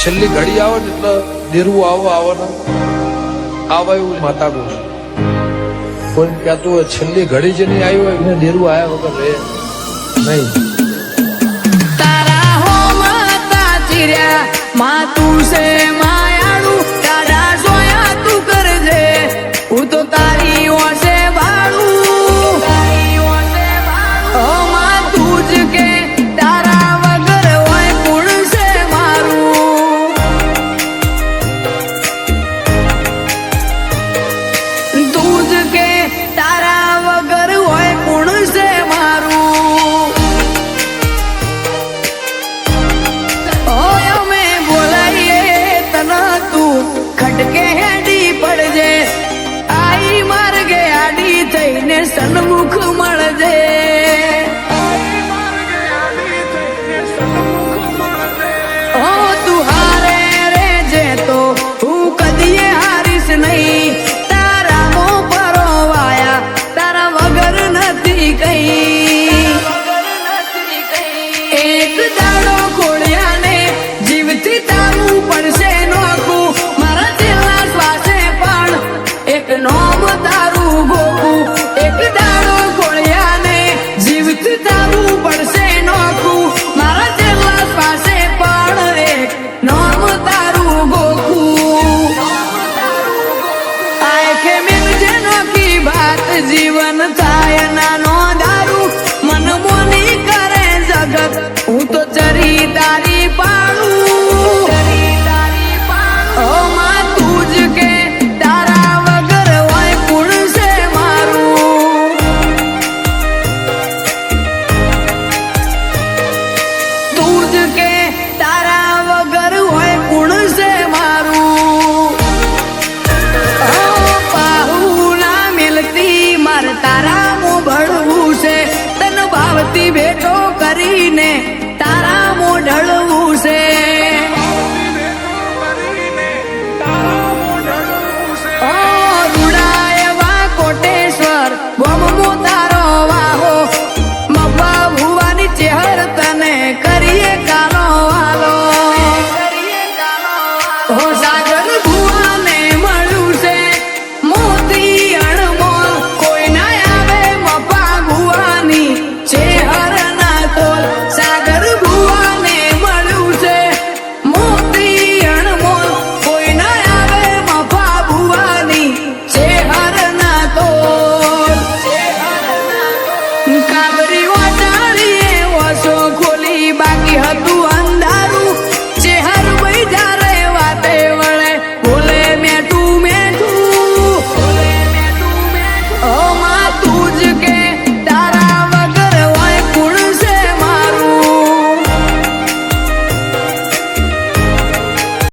છેલ્લી ઘડી આવે ને એટલે દેરું આવે ને આવે એવું માતા કહું છું. કોઈ કહેતું હોય છેલ્લી ઘડી જે નહીં આવી હોય એને દેરું આવ્યા વગર રહે નહીં. તારા હો માતા ચીર્યા માં તું છે માયાળું તારા સોયા તું કરજે હું તો તારી ઓસે વાળું ઓ માં તું જ કે તારા વગર હોય કોણ છે મારું તું જ કે તારા વગર હોય કોણ છે મારું ઓય અમે બોલાઈએ તને તું ખટકે હેડી પડજે આઈ માર્ગે આડી થઈને સન્મુખ મળજે ઓ તું હારે રેજે તો હું કદીએ હારીશ નહીં તારા મો પરોવાયા તારા વગર નથી કઈ એક દાડો ખોળ્યા ને જીવથી તારું પડશે નોખું મારા છેલ્લા શ્વાસે પણ એક નોમ તારું ગોખું એક દાડો ખોળ્યા ને જીવથી તારું પડશે નોખું મારા છેલ્લા શ્વાસે પણ એક નોમ તારું ગોખું આંખે મિલજે નોખી વાત જીવન થાય નાનો દારૂ મન મોની કરે જગત હું તો ચરી તારી